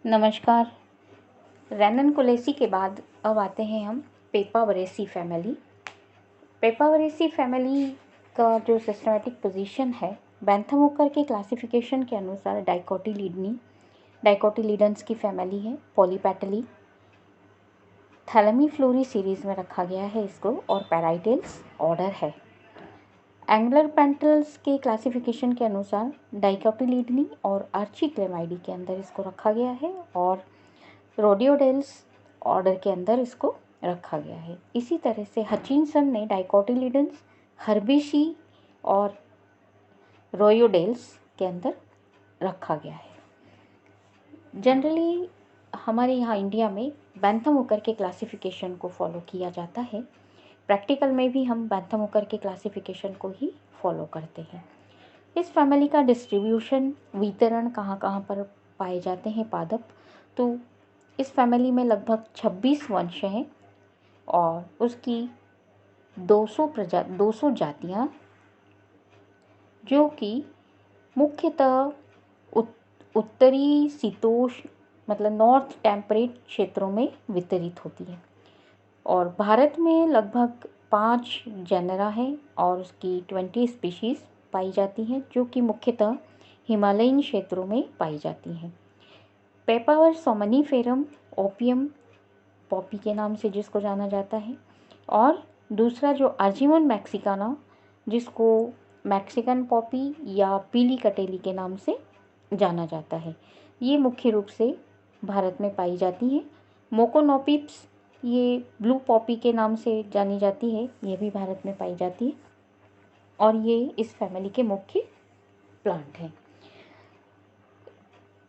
नमस्कार। रैननकुलेसी के बाद अब आते हैं हम पेपावरेसी फैमिली। पेपावरेसी फैमिली का जो सिस्टमैटिक पोजीशन है, बैंथम वूकर के क्लासिफिकेशन के अनुसार डाइकोटिलीडन्स की फैमिली है। पॉलीपेटली थैलेमीफ्लोरी सीरीज़ में रखा गया है इसको, और पैराइटल्स ऑर्डर है। एंगुलर पेंटल्स के क्लासिफिकेशन के अनुसार डाइकोटिलीडनी और आर्चीक्लेमाइडी के अंदर इसको रखा गया है, और रोडियोडेल्स ऑर्डर के अंदर इसको रखा गया है। इसी तरह से हचिनसन ने डाइकोटिलीडन्स, हर्बेशी और रोयोडेल्स के अंदर रखा गया है। जनरली हमारे यहाँ इंडिया में बैंथम वूकर के क्लासिफिकेशन को फॉलो किया जाता है। प्रैक्टिकल में भी हम बैंथम वूकर के क्लासिफिकेशन को ही फॉलो करते हैं। इस फैमिली का डिस्ट्रीब्यूशन, वितरण कहाँ कहाँ पर पाए जाते हैं पादप, तो इस फैमिली में लगभग 26 वंश हैं और उसकी 200 जातियाँ, जो कि मुख्यतः उत्तरी शीतोष्ण मतलब नॉर्थ टेम्परेट क्षेत्रों में वितरित होती है। और भारत में लगभग 5 जेनरा हैं और उसकी 20 स्पीशीज़ पाई जाती हैं, जो कि मुख्यतः हिमालयन क्षेत्रों में पाई जाती हैं। पेपावर सोमनीफेरम, ओपियम पॉपी के नाम से जिसको जाना जाता है, और दूसरा जो आर्जीमोन मैक्सिकाना, जिसको मैक्सिकन पॉपी या पीली कटेली के नाम से जाना जाता है, ये मुख्य रूप से भारत में पाई जाती हैं। मोकोनोपिप्स, ये ब्लू पॉपी के नाम से जानी जाती है, ये भी भारत में पाई जाती है, और ये इस फैमिली के मुख्य प्लांट हैं।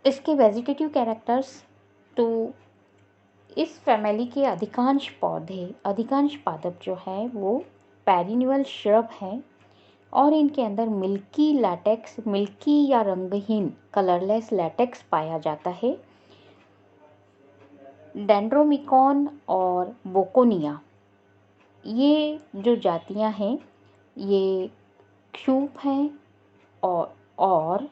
इसके वेजिटेटिव कैरेक्टर्स, तो इस फैमिली के अधिकांश पादप जो है वो पेरिन्यूअल श्रब हैं, और इनके अंदर मिल्की या रंगहीन कलरलेस लैटेक्स पाया जाता है। डेंड्रोमिकॉन और बोकोनिया, ये जो जातियां हैं ये क्षूप हैं और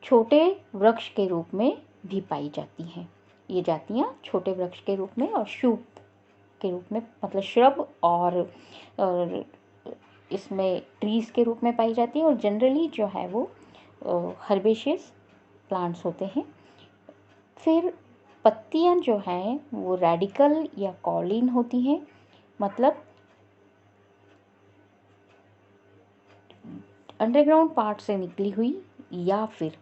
छोटे वृक्ष के रूप में भी पाई जाती हैं। ये जातियां छोटे वृक्ष के रूप में और शूप के रूप में, मतलब श्रब और इसमें ट्रीज़ के रूप में पाई जाती है, और जनरली जो है वो हर्बेशियस प्लांट्स होते हैं। फिर पत्तियां जो हैं वो रेडिकल या कॉलिन होती हैं, मतलब अंडरग्राउंड पार्ट से निकली हुई या फिर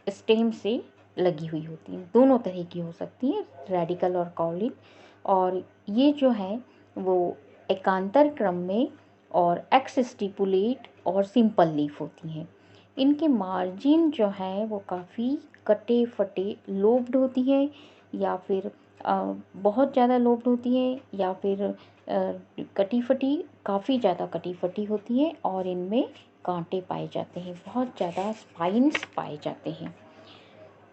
स्टेम से लगी हुई होती हैं। दोनों तरह की हो सकती हैं, रेडिकल और कॉलिन। और ये जो है वो एकांतर क्रम में और एक्स स्टिपुलेट और सिंपल लीफ होती हैं। इनके मार्जिन जो है वो काफ़ी कटे फटे लोब्ड होती है, या फिर बहुत ज़्यादा लोब्ड होती है, या फिर कटी फटी, काफ़ी ज़्यादा कटी फटी होती है, और इनमें कांटे पाए जाते हैं, बहुत ज़्यादा स्पाइन्स पाए जाते हैं।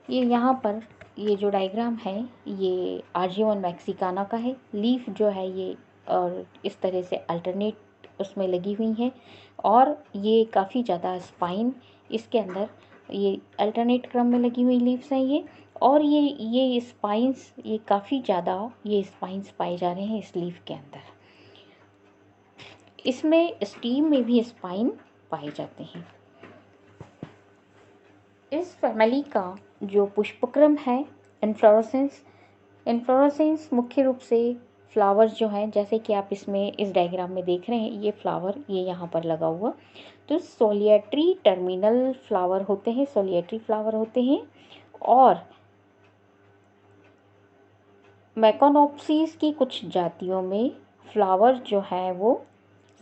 ये यहाँ पर ये जो डायग्राम है ये आर्जीवन मैक्सिकाना का है। लीफ जो है ये और इस तरह से अल्टरनेट उसमें लगी हुई हैं, और ये काफ़ी ज़्यादा स्पाइन इसके अंदर, ये अल्टरनेट क्रम में लगी हुई लीव्स हैं ये, और ये स्पाइंस, ये काफ़ी ज़्यादा ये स्पाइंस पाए जा रहे हैं इस लीफ के अंदर। इसमें स्टीम में भी स्पाइन पाए जाते हैं। इस फैमिली का जो पुष्पक्रम है, इन्फ्लोरेसेंस मुख्य रूप से फ्लावर्स जो हैं, जैसे कि आप इसमें इस डायग्राम में देख रहे हैं, ये फ्लावर ये यहाँ पर लगा हुआ, तो सोलिएटरी टर्मिनल फ्लावर होते हैं, और मैकोनोप्सिस की कुछ जातियों में फ्लावर जो है वो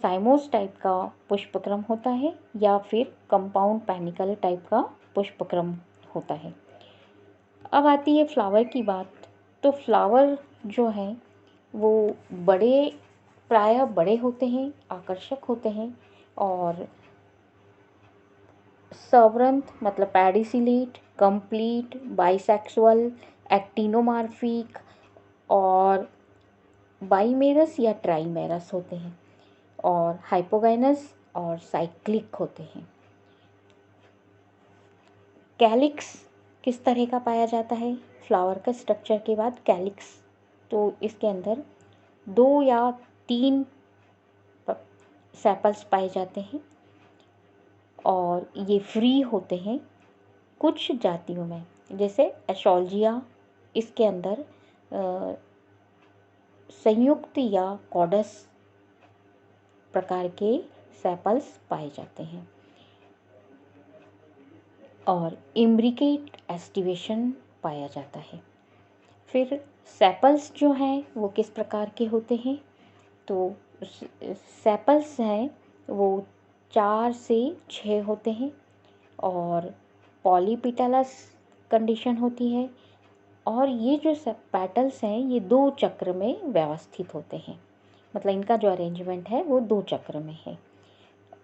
साइमोस टाइप का पुष्पक्रम होता है, या फिर कंपाउंड पैनिकल टाइप का पुष्पक्रम होता है। अब आती है फ्लावर की बात। तो फ्लावर जो है वो प्रायः बड़े होते हैं, आकर्षक होते हैं, और सवरंत मतलब पैडिसिलेट, कंप्लीट, बाइसेक्सुअल, एक्टिनोमार्फिक और बाइमेरस या ट्राइमेरस होते हैं, और हाइपोगाइनस और साइक्लिक होते हैं। कैलिक्स किस तरह का पाया जाता है? फ्लावर का स्ट्रक्चर के बाद कैलिक्स, तो इसके अंदर 2 या 3 सेपल्स पाए जाते हैं और ये फ्री होते हैं कुछ जातियों में, जैसे एशोल्जिया, इसके अंदर संयुक्त या कॉडस प्रकार के सेपल्स पाए जाते हैं और इम्ब्रिकेट एस्टिवेशन पाया जाता है। फिर सेपल्स जो हैं वो किस प्रकार के होते हैं? तो सेपल्स हैं वो 4 से 6 होते हैं और पॉलीपेटलस कंडीशन होती है और ये जो पेटल्स हैं ये 2 चक्र में व्यवस्थित होते हैं, मतलब इनका जो अरेंजमेंट है वो 2 चक्र में है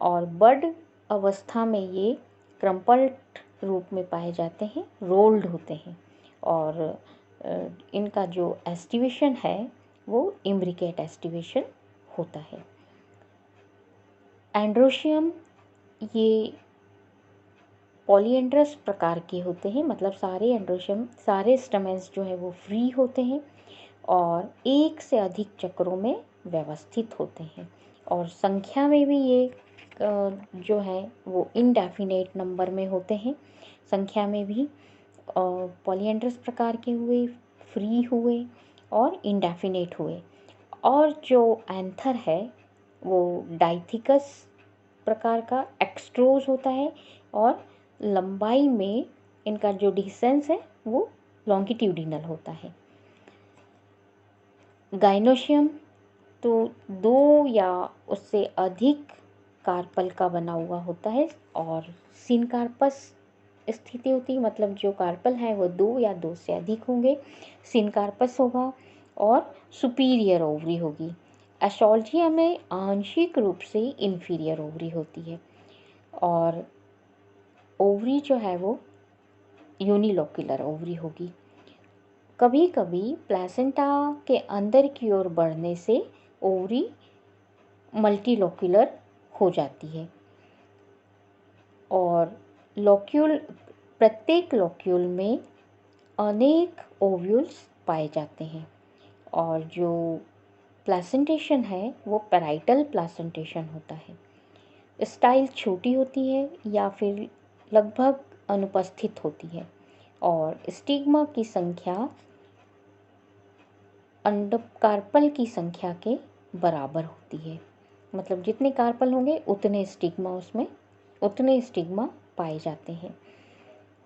और बड अवस्था में ये क्रम्पल्ड रूप में पाए जाते हैं, रोल्ड होते हैं और इनका जो एस्टिवेशन है वो इम्ब्रिकेट एस्टिवेशन होता है। एंड्रोशियम ये पॉलीएंड्रस प्रकार के होते हैं, मतलब सारे एंड्रोशियम, सारे स्टमेंस जो है वो फ्री होते हैं और एक से अधिक चक्रों में व्यवस्थित होते हैं और संख्या में भी ये जो है वो इनडेफिनेट नंबर में होते हैं। संख्या में भी पॉलीएंड्रस प्रकार के हुए, फ्री हुए और इनडेफिनेट हुए और जो एंथर है वो डाइथिकस प्रकार का एक्सट्रोज होता है और लंबाई में इनका जो डिस्टेंस है वो लॉन्गिट्यूडिनल होता है। गाइनोशियम तो 2 या उससे अधिक कार्पल का बना हुआ होता है और सिनकार्पस स्थिति होती है, मतलब जो कार्पल है वो 2 या 2 से अधिक होंगे, सिनकार्पस होगा और सुपीरियर ओवरी होगी। एशोल्जिया में आंशिक रूप से इन्फीरियर ओवरी होती है और ओवरी जो है वो यूनिलोक्युलर ओवरी होगी। कभी कभी प्लेसेंटा के अंदर की ओर बढ़ने से ओवरी मल्टीलोक्युलर हो जाती है और प्रत्येक लोक्यूल में अनेक ओव्यूल्स पाए जाते हैं और जो प्लेसेंटेशन है वो पैराइटल प्लेसेंटेशन होता है। स्टाइल छोटी होती है या फिर लगभग अनुपस्थित होती है और स्टिग्मा की संख्या कार्पल की संख्या के बराबर होती है, मतलब जितने कार्पल होंगे उतने स्टिग्मा पाए जाते हैं।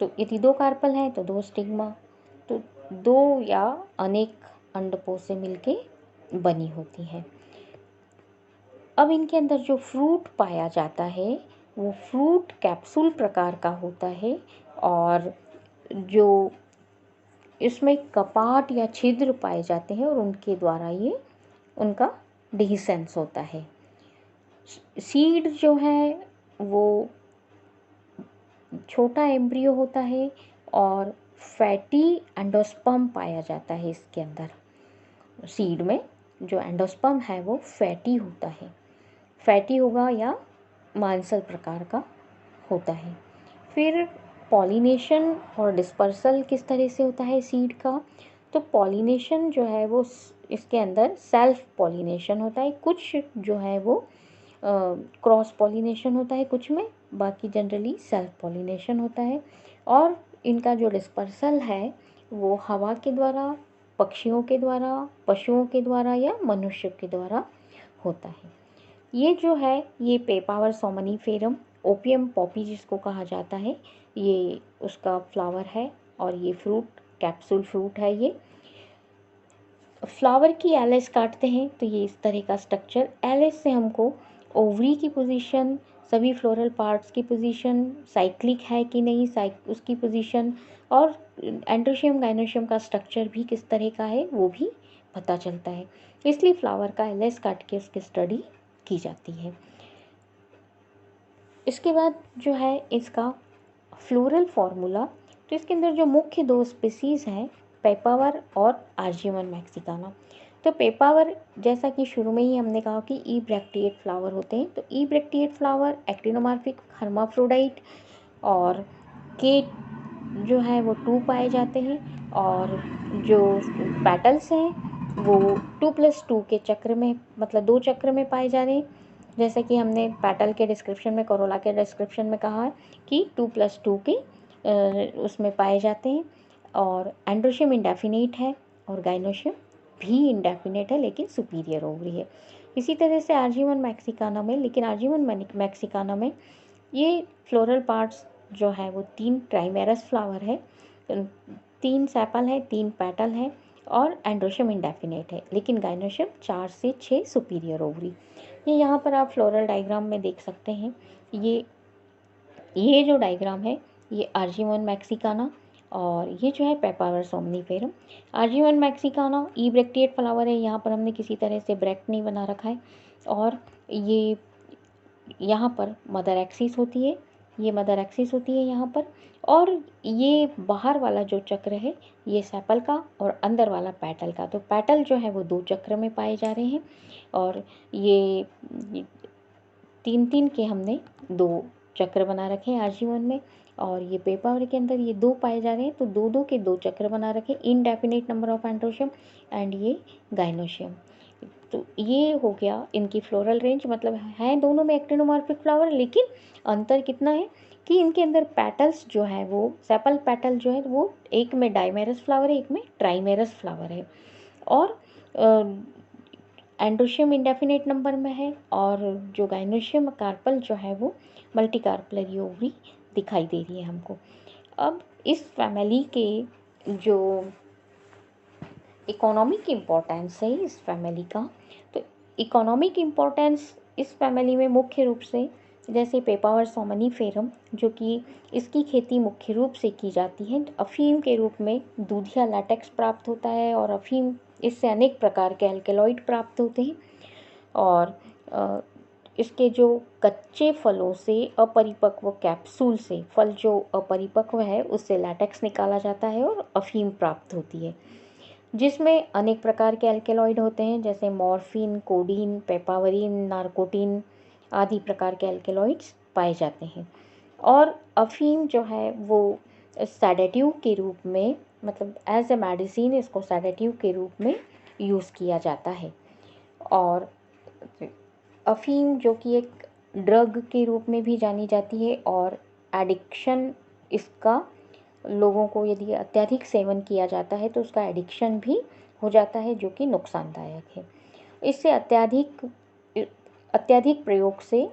तो यदि 2 कार्पल हैं तो 2 स्टिग्मा, तो 2 या अनेक अंडकों से मिलके बनी होती है। अब इनके अंदर जो फ्रूट पाया जाता है वो फ्रूट कैप्सूल प्रकार का होता है और जो इसमें कपाट या छिद्र पाए जाते हैं और उनके द्वारा ये उनका डिसेंस होता है। सीड जो है वो छोटा एम्ब्रियो होता है और फैटी एंडोस्पर्म पाया जाता है इसके अंदर। सीड में जो एंडोस्पर्म है वो फैटी होता है, फैटी होगा या मांसल प्रकार का होता है। फिर पॉलिनेशन और डिस्पर्सल किस तरह से होता है सीड का? तो पॉलिनेशन जो है वो इसके अंदर सेल्फ पॉलिनेशन होता है, कुछ जो है वो क्रॉस पॉलिनेशन होता है कुछ में, बाकी जनरली सेल्फ पॉलिनेशन होता है और इनका जो डिस्पर्सल है वो हवा के द्वारा, पक्षियों के द्वारा, पशुओं के द्वारा या मनुष्य के द्वारा होता है। ये जो है ये पेपावर सोमनीफेरम, ओपियम पॉपी जिसको कहा जाता है, ये उसका फ्लावर है और ये फ्रूट कैप्सूल फ्रूट है। ये फ्लावर की एलिस काटते हैं तो ये इस तरह का स्ट्रक्चर, एलिस से हमको ओवरी की पोजीशन, सभी फ्लोरल पार्ट्स की पोजीशन, साइक्लिक है कि नहीं उसकी पोजीशन और एंड्रोशियम गाइनोशियम का स्ट्रक्चर भी किस तरह का है वो भी पता चलता है। इसलिए फ्लावर का एलिस काट के उसकी स्टडी की जाती है। इसके बाद जो है इसका फ्लोरल फार्मूला, तो इसके अंदर जो मुख्य 2 स्पीसीज़ हैं पेपावर और आर्जियमन मैक्सिकाना। तो पेपावर जैसा कि शुरू में ही हमने कहा कि ई ब्रैक्टिएट फ्लावर होते हैं, तो ई ब्रैक्टिएट फ्लावर एक्टिनोमॉर्फिक हर्माफ्रोडाइट और के जो है वो 2 पाए जाते हैं और जो पेटल्स हैं वो 2+2 के चक्र में, मतलब 2 चक्र में पाए जा रहे हैं। जैसे कि हमने पेटल के डिस्क्रिप्शन में, कोरोला के डिस्क्रिप्शन में कहा है कि 2+2 के उसमें पाए जाते हैं। और एंड्रोशियम इंडेफिनिट है और गाइनोशियम भी इंडेफिनिट है लेकिन सुपीरियर ओवरी है। इसी तरह से आर्जीवन मैक्सिकाना में, लेकिन आर्जीवन मैक्सिकाना में ये फ्लोरल पार्ट्स जो है वो 3 ट्राइमेरस फ्लावर है, 3 सेपल है, 3 पेटल है और एंड्रोशियम इंडेफिनिट है, लेकिन गाइनोशियम 4 से 6 सुपीरियर ओवरी। ये यहाँ पर आप फ्लोरल डायग्राम में देख सकते हैं। ये जो डायग्राम है ये आर्जीवन मैक्सिकाना और ये जो है पेपावर सोमनीफेरम। आर्जीवन मैक्सिकाना इब्रेक्टिएट फ्लावर है, यहाँ पर हमने किसी तरह से ब्रैक्ट नहीं बना रखा है। और ये यहाँ पर मदर एक्सिस होती है, ये मदर एक्सिस होती है यहाँ पर। और ये बाहर वाला जो चक्र है ये सेपल का और अंदर वाला पेटल का। तो पेटल जो है वो 2 चक्र में पाए जा रहे हैं और ये 3-3 के हमने 2 चक्र बना रखे हैं आर्जीवन में। और ये पेपावर के अंदर ये 2 पाए जा रहे हैं, तो 2-2 के 2 चक्र बना रखे, indefinite number of androecium and ये गाइनोशियम। तो ये हो गया इनकी फ्लोरल रेंज, मतलब है दोनों में एक्टिनोमॉर्फिक फ्लावर, लेकिन अंतर कितना है कि इनके अंदर पेटल्स जो है वो सेपल पेटल जो है वो एक में डाइमेरस फ्लावर है, एक में ट्राइमेरस फ्लावर है। और एंड्रोशियम इंडेफिनिट नंबर में है और जो गाइनोशियम कार्पल जो है वो मल्टी कार्पलरी ओवरी दिखाई दे रही है हमको। अब इस फैमिली के जो इकोनॉमिक इम्पोर्टेंस है इस फैमिली का, तो इकोनॉमिक इम्पोर्टेंस इस फैमिली में मुख्य रूप से जैसे पेपावर सोमनीफेरम, जो कि इसकी खेती मुख्य रूप से की जाती है अफीम के रूप में। दूधिया लैटेक्स प्राप्त होता है और अफीम, इससे अनेक प्रकार के एल्केलॉइड प्राप्त होते हैं। और इसके जो कच्चे फलों से अपरिपक्व कैप्सूल से, फल जो अपरिपक्व है उससे लैटेक्स निकाला जाता है और अफीम प्राप्त होती है, जिसमें अनेक प्रकार के एल्केलॉइड होते हैं जैसे मॉर्फिन, कोडीन, पेपावरिन, नार्कोटिन आदि प्रकार के एल्केलॉइड्स पाए जाते हैं। और अफीम जो है वो सेडेटिव के रूप में, मतलब एज ए मेडिसिन इसको सेडेटिव के रूप में यूज़ किया जाता है। और अफीम जो कि एक ड्रग के रूप में भी जानी जाती है और एडिक्शन इसका, लोगों को यदि अत्यधिक सेवन किया जाता है तो उसका एडिक्शन भी हो जाता है जो कि नुकसानदायक है। इससे अत्यधिक प्रयोग से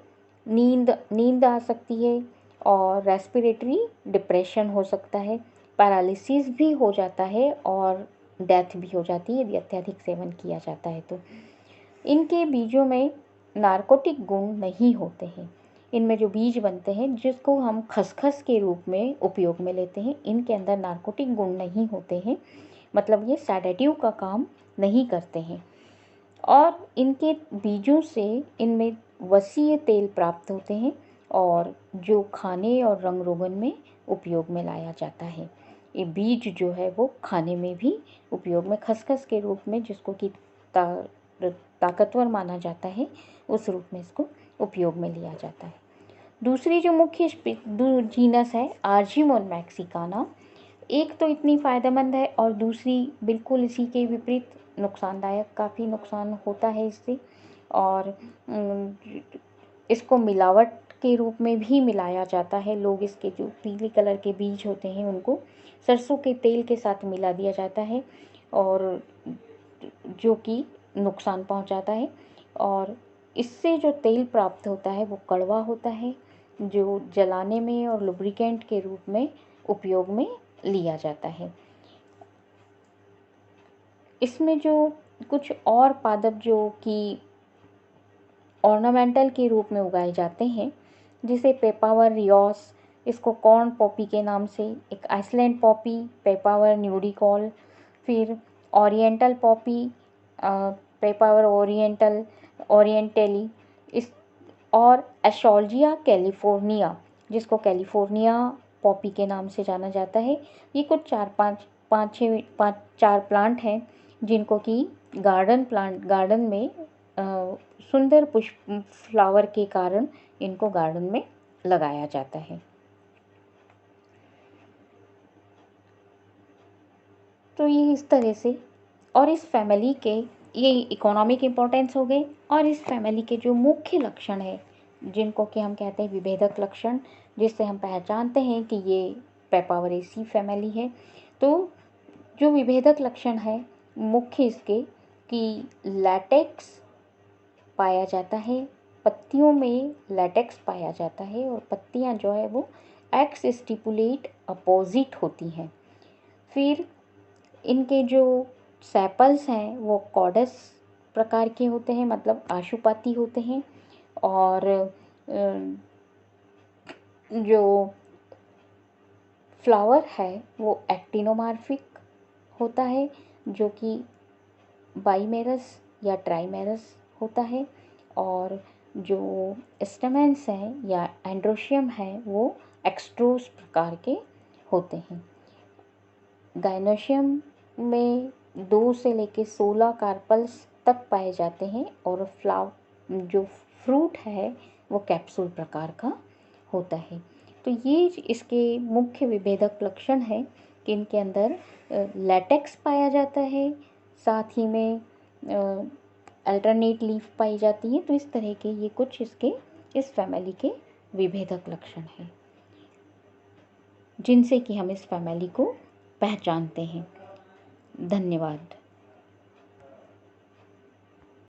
नींद आ सकती है और रेस्पिरेटरी डिप्रेशन हो सकता है, पैरालिसिस भी हो जाता है और डेथ भी हो जाती है यदि अत्यधिक सेवन किया जाता है। तो इनके बीजों में नार्कोटिक गुण नहीं होते हैं। इनमें जो बीज बनते हैं जिसको हम खसखस के रूप में उपयोग में लेते हैं, इनके अंदर नार्कोटिक गुण नहीं होते हैं, मतलब ये सेडेटिव का काम नहीं करते हैं। और इनके बीजों से इनमें वसीय तेल प्राप्त होते हैं और जो खाने और रंग रोगन में उपयोग में लाया जाता है। ये बीज जो है वो खाने में भी उपयोग में, खसखस के रूप में जिसको कि ताकतवर माना जाता है उस रूप में इसको उपयोग में लिया जाता है। दूसरी जो मुख्य जीनस है आर्जीमोन मैक्सिकाना, एक तो इतनी फ़ायदेमंद है और दूसरी बिल्कुल इसी के विपरीत नुकसानदायक, काफ़ी नुकसान होता है इससे। और इसको मिलावट के रूप में भी मिलाया जाता है। लोग इसके जो पीले कलर के बीज होते हैं उनको सरसों के तेल के साथ मिला दिया जाता है और जो कि नुकसान पहुंचाता है। और इससे जो तेल प्राप्त होता है वो कड़वा होता है, जो जलाने में और लुब्रिकेंट के रूप में उपयोग में लिया जाता है। इसमें जो कुछ और पादप जो कि ऑर्नामेंटल के रूप में उगाए जाते हैं, जिसे पेपावर रियोस, इसको कॉर्न पॉपी के नाम से, एक आइसलैंड पॉपी, पेपावर न्यूडिकॉल, फिर ओरिएंटल पॉपी, पेपावर ओरिएंटली, इस और एशोल्जिया कैलिफोर्निया, जिसको कैलिफोर्निया पॉपी के नाम से जाना जाता है। ये कुछ 4 प्लांट हैं जिनको कि गार्डन में सुंदर पुष्प फ्लावर के कारण इनको गार्डन में लगाया जाता है। तो ये इस तरह से, और इस फैमिली के ये इकोनॉमिक इम्पोर्टेंस हो गए, और इस फैमिली के जो मुख्य लक्षण है जिनको कि हम कहते हैं विभेदक लक्षण, जिससे हम पहचानते हैं कि ये पेपावरेसी फैमिली है। तो जो विभेदक लक्षण है मुख्य इसके कि लैटेक्स पाया जाता है, पत्तियों में लैटेक्स पाया जाता है, और पत्तियां जो है वो एक्स स्टिपुलेट अपोजिट होती हैं। फिर इनके जो सेपल्स हैं वो कॉडस प्रकार के होते हैं, मतलब आशुपाती होते हैं। और जो फ्लावर है वो एक्टिनोमार्फिक होता है, जो कि बाइमेरस या ट्राइमेरस होता है। और जो स्टेमेंस हैं या एंड्रोशियम है वो एक्सट्रोस प्रकार के होते हैं। गाइनोशियम में 2 से लेकर 16 कार्पल्स तक पाए जाते हैं, और जो फ्रूट है वो कैप्सूल प्रकार का होता है। तो ये इसके मुख्य विभेदक लक्षण है कि इनके अंदर लैटेक्स पाया जाता है, साथ ही में अल्टरनेट लीफ पाई जाती है। तो इस तरह के ये कुछ इसके इस फैमिली के विभेदक लक्षण हैं जिनसे कि हम इस फैमिली को पहचानते हैं। धन्यवाद।